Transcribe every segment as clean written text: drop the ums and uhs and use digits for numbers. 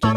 A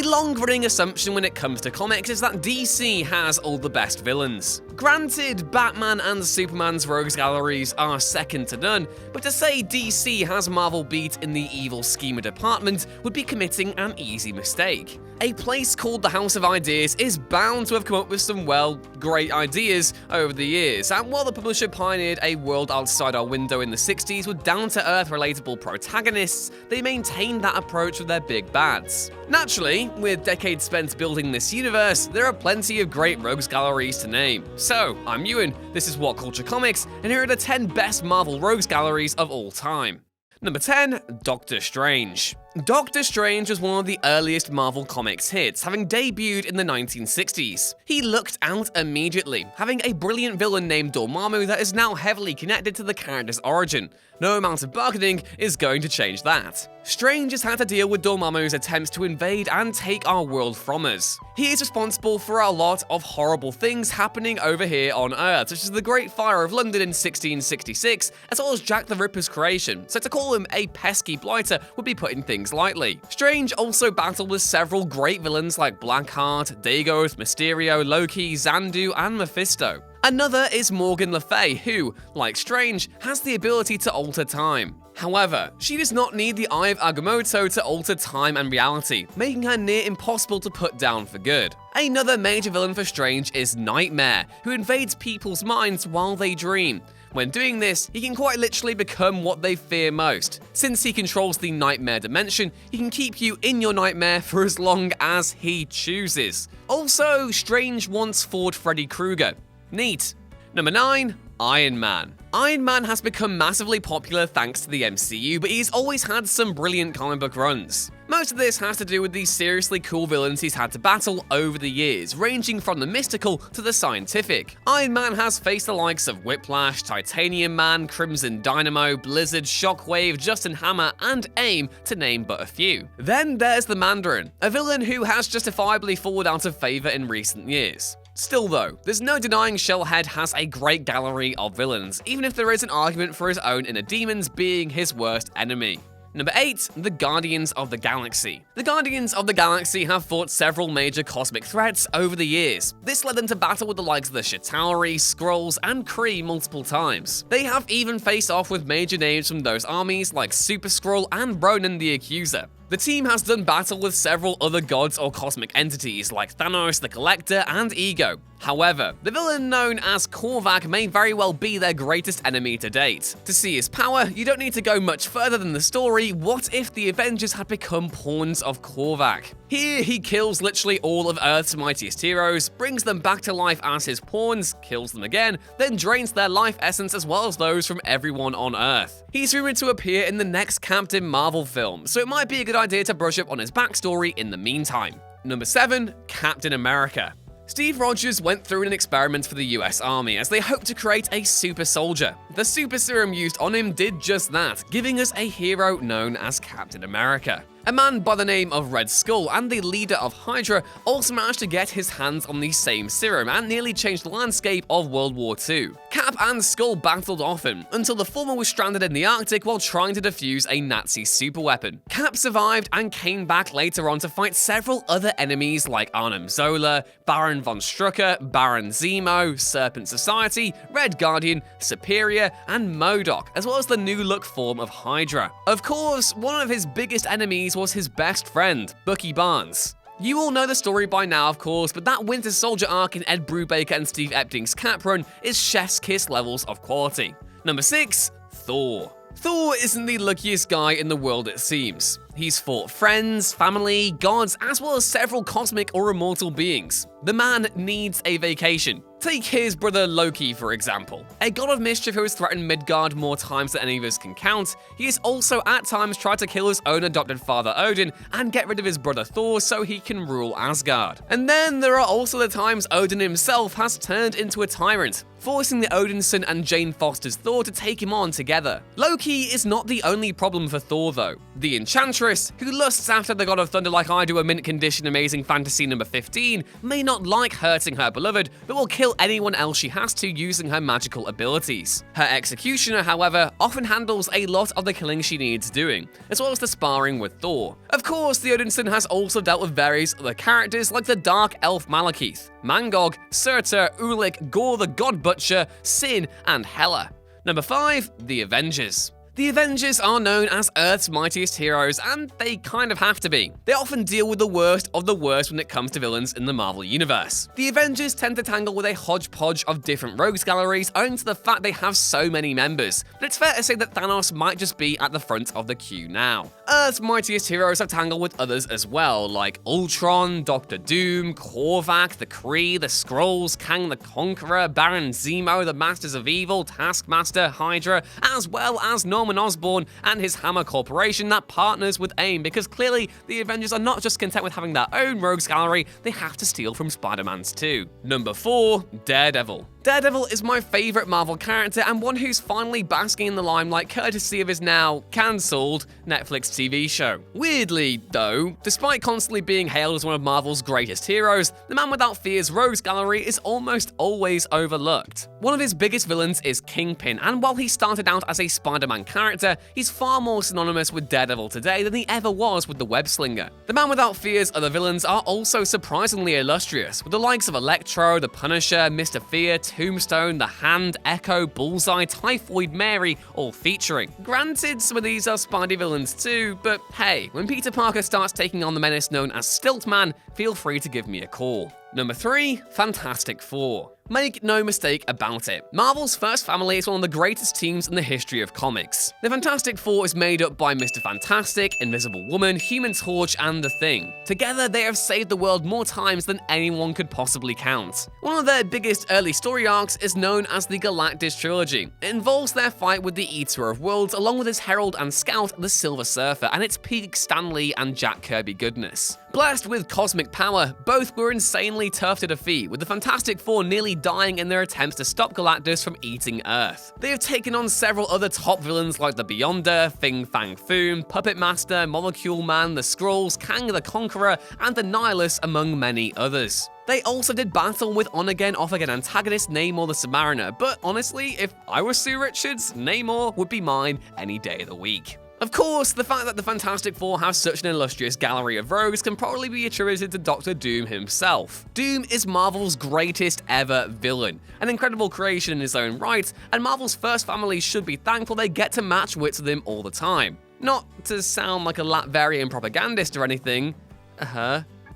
long-running assumption when it comes to comics is that DC has all the best villains. Granted, Batman and Superman's rogues galleries are second to none, but to say DC has Marvel beat in the evil schemer department would be committing an easy mistake. A place called the House of Ideas is bound to have come up with some, well, great ideas over the years, and while the publisher pioneered a world outside our window in the 60s with down-to-earth relatable protagonists, they maintained that approach with their big bads. Naturally, with decades spent building this universe, there are plenty of great rogues galleries to name. So, I'm Ewan, this is What Culture Comics, and here are the 10 best Marvel rogues galleries of all time. Number 10, Doctor Strange. Doctor Strange was one of the earliest Marvel Comics hits, having debuted in the 1960s. He looked out immediately, having a brilliant villain named Dormammu that is now heavily connected to the character's origin. No amount of bargaining is going to change that. Strange has had to deal with Dormammu's attempts to invade and take our world from us. He is responsible for a lot of horrible things happening over here on Earth, such as the Great Fire of London in 1666, as well as Jack the Ripper's creation, so to call him a pesky blighter would be putting things lightly. Strange also battled with several great villains like Blackheart, Dagoth, Mysterio, Loki, Xandu, and Mephisto. Another is Morgan Le Fay, who, like Strange, has the ability to alter time. However, she does not need the Eye of Agamotto to alter time and reality, making her near impossible to put down for good. Another major villain for Strange is Nightmare, who invades people's minds while they dream. When doing this, he can quite literally become what they fear most. Since he controls the nightmare dimension, he can keep you in your nightmare for as long as he chooses. Also, Strange once fought Freddy Krueger. Neat. Number 9, Iron Man. Iron Man has become massively popular thanks to the MCU, but he's always had some brilliant comic book runs. Most of this has to do with the seriously cool villains he's had to battle over the years, ranging from the mystical to the scientific. Iron Man has faced the likes of Whiplash, Titanium Man, Crimson Dynamo, Blizzard, Shockwave, Justin Hammer, and AIM, to name but a few. Then there's the Mandarin, a villain who has justifiably fallen out of favor in recent years. Still though, there's no denying Shellhead has a great gallery of villains, even if there is an argument for his own inner demons being his worst enemy. Number 8, the Guardians of the Galaxy. The Guardians of the Galaxy have fought several major cosmic threats over the years. This led them to battle with the likes of the Chitauri, Skrulls, and Kree multiple times. They have even faced off with major names from those armies like Super Skrull and Ronan the Accuser. The team has done battle with several other gods or cosmic entities like Thanos, the Collector, and Ego. However, the villain known as Kovac may very well be their greatest enemy to date. To see his power, you don't need to go much further than the story What If the Avengers had become pawns of Kovac? Here, he kills literally all of Earth's mightiest heroes, brings them back to life as his pawns, kills them again, then drains their life essence as well as those from everyone on Earth. He's rumored to appear in the next Captain Marvel film, so it might be a good idea to brush up on his backstory in the meantime. Number 7, Captain America. Steve Rogers went through an experiment for the US Army as they hoped to create a super soldier. The super serum used on him did just that, giving us a hero known as Captain America. A man by the name of Red Skull and the leader of Hydra also managed to get his hands on the same serum and nearly changed the landscape of World War II. Cap and Skull battled often, until the former was stranded in the Arctic while trying to defuse a Nazi superweapon. Cap survived and came back later on to fight several other enemies like Arnim Zola, Baron von Strucker, Baron Zemo, Serpent Society, Red Guardian, Superior, and MODOK, as well as the new-look form of Hydra. Of course, one of his biggest enemies was his best friend, Bucky Barnes. You all know the story by now, of course, but that Winter Soldier arc in Ed Brubaker and Steve Epting's Cap run is chef's kiss levels of quality. Number 6, Thor. Thor isn't the luckiest guy in the world, it seems. He's fought friends, family, gods, as well as several cosmic or immortal beings. The man needs a vacation. Take his brother Loki, for example. A god of mischief who has threatened Midgard more times than any of us can count, he has also at times tried to kill his own adopted father Odin and get rid of his brother Thor so he can rule Asgard. And then there are also the times Odin himself has turned into a tyrant, forcing the Odinson and Jane Foster's Thor to take him on together. Loki is not the only problem for Thor though. The Enchantress Enchantress, who lusts after the God of Thunder like I do a mint condition Amazing Fantasy number 15, may not like hurting her beloved, but will kill anyone else she has to using her magical abilities. Her Executioner, however, often handles a lot of the killing she needs doing, as well as the sparring with Thor. Of course, the Odinson has also dealt with various other characters like the Dark Elf Malekith, Mangog, Surtur, Ulik, Gore the God Butcher, Sin, and Hela. Number 5. The Avengers. The Avengers are known as Earth's mightiest heroes, and they kind of have to be. They often deal with the worst of the worst when it comes to villains in the Marvel Universe. The Avengers tend to tangle with a hodgepodge of different rogues galleries owing to the fact they have so many members, but it's fair to say that Thanos might just be at the front of the queue now. Earth's mightiest heroes have tangled with others as well, like Ultron, Doctor Doom, Kovac, the Kree, the Skrulls, Kang the Conqueror, Baron Zemo, the Masters of Evil, Taskmaster, Hydra, as well as Norman Osborn and his Hammer Corporation that partners with AIM, because clearly the Avengers are not just content with having their own rogues gallery, they have to steal from Spider-Man's too. Number 4. Daredevil. Daredevil is my favourite Marvel character and one who's finally basking in the limelight courtesy of his now cancelled Netflix TV show. Weirdly, though, despite constantly being hailed as one of Marvel's greatest heroes, the Man Without Fear's rogues gallery is almost always overlooked. One of his biggest villains is Kingpin, and while he started out as a Spider-Man character, he's far more synonymous with Daredevil today than he ever was with the web-slinger. The Man Without Fear's other villains are also surprisingly illustrious, with the likes of Electro, the Punisher, Mr. Fear, Tombstone, the Hand, Echo, Bullseye, Typhoid Mary, all featuring. Granted, some of these are Spidey villains too, but hey, when Peter Parker starts taking on the menace known as Stiltman, feel free to give me a call. Number 3. Fantastic Four. Make no mistake about it, Marvel's first family is one of the greatest teams in the history of comics. The Fantastic Four is made up by Mr. Fantastic, Invisible Woman, Human Torch, and The Thing. Together, they have saved the world more times than anyone could possibly count. One of their biggest early story arcs is known as the Galactus Trilogy. It involves their fight with the Eater of Worlds, along with his herald and scout, the Silver Surfer, and its peak Stan Lee and Jack Kirby goodness. Blessed with cosmic power, both were insanely tough to defeat, with the Fantastic Four nearly dying in their attempts to stop Galactus from eating Earth. They have taken on several other top villains like the Beyonder, Fing Fang Foom, Puppet Master, Molecule Man, the Skrulls, Kang the Conqueror, and the Nihilus, among many others. They also did battle with on-again, off-again antagonist Namor the Submariner, but honestly, if I were Sue Richards, Namor would be mine any day of the week. Of course, the fact that the Fantastic Four have such an illustrious gallery of rogues can probably be attributed to Doctor Doom himself. Doom is Marvel's greatest ever villain, an incredible creation in his own right, and Marvel's first family should be thankful they get to match wits with him all the time. Not to sound like a Latverian propagandist or anything.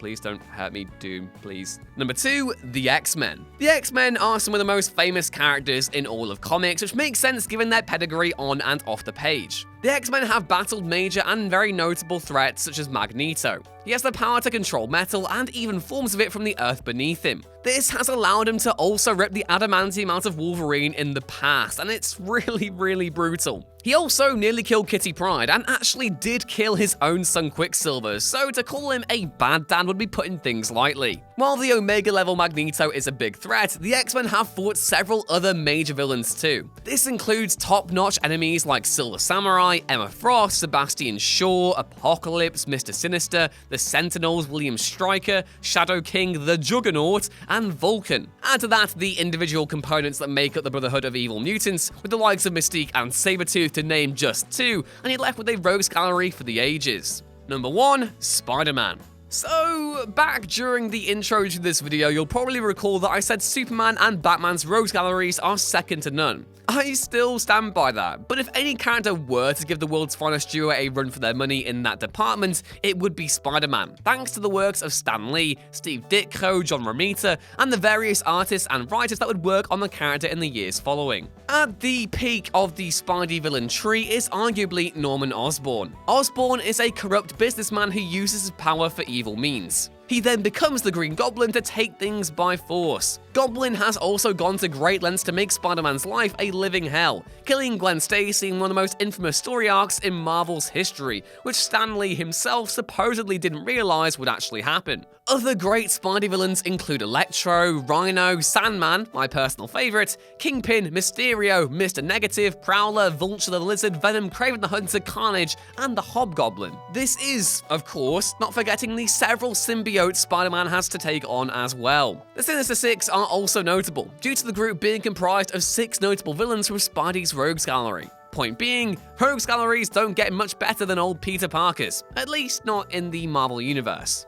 Please don't hurt me, Doom, please. Number 2, the X-Men. The X-Men are some of the most famous characters in all of comics, which makes sense given their pedigree on and off the page. The X-Men have battled major and very notable threats such as Magneto. He has the power to control metal and even forms of it from the earth beneath him. This has allowed him to also rip the adamantium out of Wolverine in the past, and it's really brutal. He also nearly killed Kitty Pryde and actually did kill his own son Quicksilver, so to call him a bad dad would be putting things lightly. While the Omega level Magneto is a big threat, the X-Men have fought several other major villains too. This includes top-notch enemies like Silver Samurai, Emma Frost, Sebastian Shaw, Apocalypse, Mr. Sinister, the Sentinels, William Stryker, Shadow King, the Juggernaut, and Vulcan. Add to that the individual components that make up the Brotherhood of Evil Mutants, with the likes of Mystique and Sabretooth to name just two, and you're left with a rogues gallery for the ages. Number 1, Spider-Man. So, back during the intro to this video, you'll probably recall that I said Superman and Batman's rogues galleries are second to none. I still stand by that, but if any character were to give the world's finest duo a run for their money in that department, it would be Spider-Man, thanks to the works of Stan Lee, Steve Ditko, John Romita, and the various artists and writers that would work on the character in the years following. At the peak of the Spidey villain tree is arguably Norman Osborn. Osborn is a corrupt businessman who uses his power for evil means. He then becomes the Green Goblin to take things by force. Goblin has also gone to great lengths to make Spider-Man's life a living hell, killing Gwen Stacy in one of the most infamous story arcs in Marvel's history, which Stan Lee himself supposedly didn't realize would actually happen. Other great Spidey villains include Electro, Rhino, Sandman, my personal favorite, Kingpin, Mysterio, Mr. Negative, Prowler, Vulture the Lizard, Venom, Kraven the Hunter, Carnage, and the Hobgoblin. This is, of course, not forgetting the several symbiotes Spider-Man has to take on as well. The Sinister Six are also notable, due to the group being comprised of 6 notable villains from Spidey's Rogues Gallery. Point being, Rogues Galleries don't get much better than old Peter Parker's, at least not in the Marvel Universe.